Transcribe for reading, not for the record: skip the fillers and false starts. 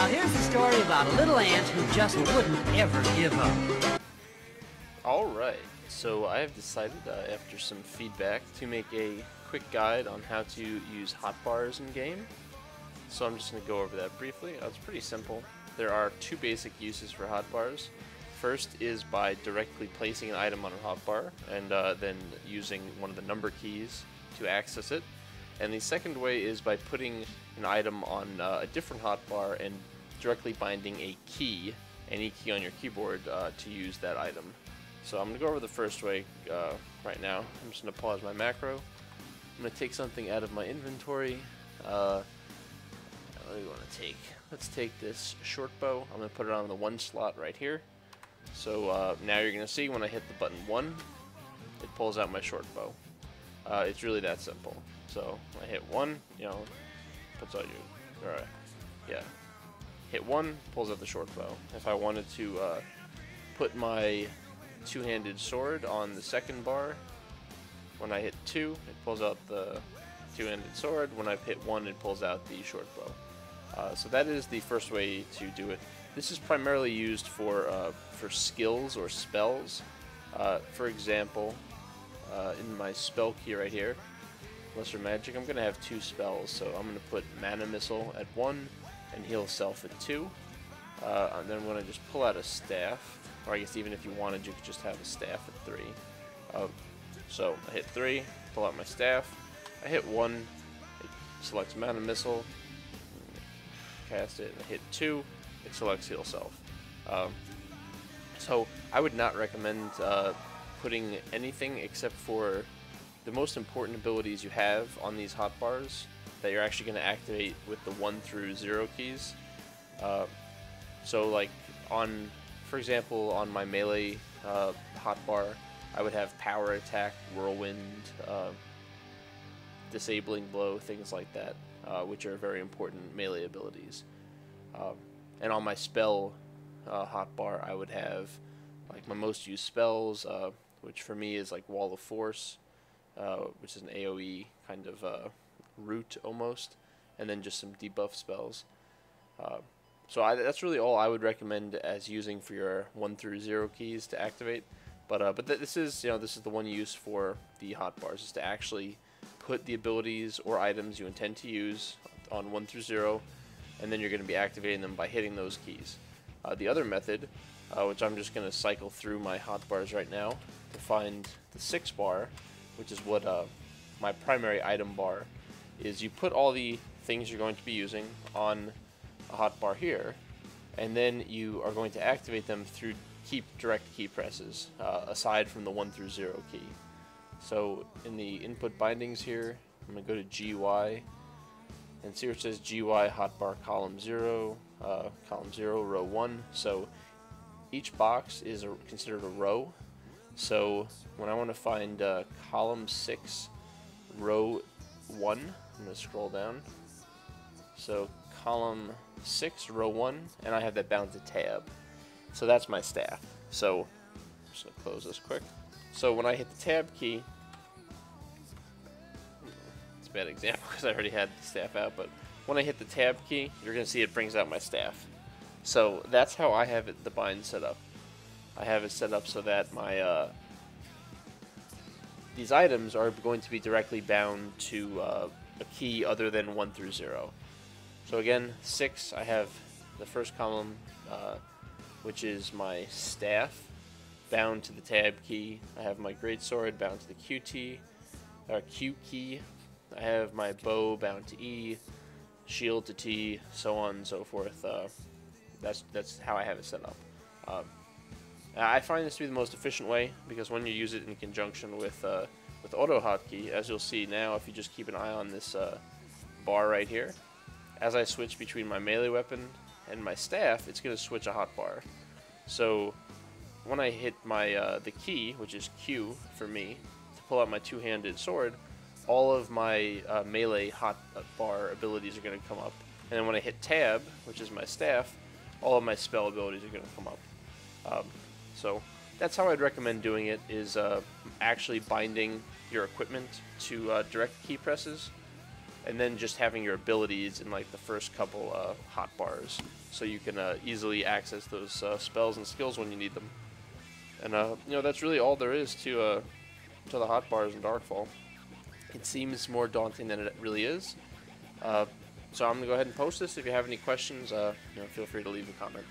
here's the story about a little ant who just wouldn't ever give up. Alright, so I have decided, after some feedback, to make a quick guide on how to use hotbars in-game. So I'm just going to go over that briefly. It's pretty simple. There are two basic uses for hotbars. First is by directly placing an item on a hotbar and then using one of the number keys to access it. And the second way is by putting an item on a different hotbar and directly binding a key, any key on your keyboard, to use that item. So I'm going to go over the first way right now. I'm just going to pause my macro. I'm going to take something out of my inventory. What do we want to take? Let's take this short bow. I'm going to put it on the one slot right here. So now you're going to see when I hit the button 1, it pulls out my short bow. It's really that simple. So I hit 1, you know, puts out your, alright, yeah. Hit 1, pulls out the short bow. If I wanted to put my two-handed sword on the second bar, when I hit 2, it pulls out the two-handed sword. When I hit 1, it pulls out the short bow. So that is the first way to do it. This is primarily used for skills or spells. For example, in my spell key right here, Lesser Magic, I'm going to have 2 spells. So I'm going to put Mana Missile at 1 and Heal Self at 2. And then I'm going to just pull out a staff. Or I guess even if you wanted, you could just have a staff at 3. So I hit 3, pull out my staff. I hit 1, it selects Mana Missile, cast it, and I hit 2, it selects Heal Self. So I would not recommend putting anything except for the most important abilities you have on these hotbars that you're actually going to activate with the 1 through 0 keys. So like for example, on my melee hotbar, I would have Power Attack, Whirlwind, Disabling Blow, things like that, which are very important melee abilities. And on my spell hotbar, I would have like my most used spells, which for me is like Wall of Force, which is an AoE kind of root almost, and then just some debuff spells. So that's really all I would recommend as using for your 1 through 0 keys to activate. But this is the one use for the hotbars, is to actually put the abilities or items you intend to use on 1 through 0, and then you're going to be activating them by hitting those keys. The other method, which I'm just going to cycle through my hotbars right now to find the 6 bar, which is what my primary item bar is. You put all the things you're going to be using on a hotbar here, and then you are going to activate them through direct key presses, aside from the 1 through 0 key. So in the input bindings here, I'm going to go to GUI and see where it says GUI hotbar column 0, row 1. So each box is considered a row. So when I want to find column 6, row 1, I'm going to scroll down. So column 6, row 1, and I have that bound to tab. So that's my staff. So I'm just going to close this quick. So when I hit the tab key, it's a bad example because I already had the staff out, but when I hit the tab key, you're going to see it brings out my staff. So that's how I have the bind set up. I have it set up so that my these items are going to be directly bound to a key other than 1 through 0. So again, 6, I have the first column, which is my staff, bound to the tab key. I have my greatsword bound to the Q key. I have my bow bound to E, shield to T, so on and so forth. That's how I have it set up. I find this to be the most efficient way, because when you use it in conjunction with auto hotkey, as you'll see now if you just keep an eye on this bar right here, as I switch between my melee weapon and my staff, it's going to switch a hotbar. So when I hit my the key, which is Q for me, to pull out my two-handed sword, all of my melee hotbar abilities are going to come up. And then when I hit tab, which is my staff, all of my spell abilities are going to come up. So that's how I'd recommend doing it, is actually binding your equipment to direct key presses. and then just having your abilities in like the first couple hotbars, so you can easily access those spells and skills when you need them. And you know, that's really all there is to the hotbars in Darkfall. It seems more daunting than it really is. So I'm gonna go ahead and post this. If you have any questions, you know, feel free to leave a comment.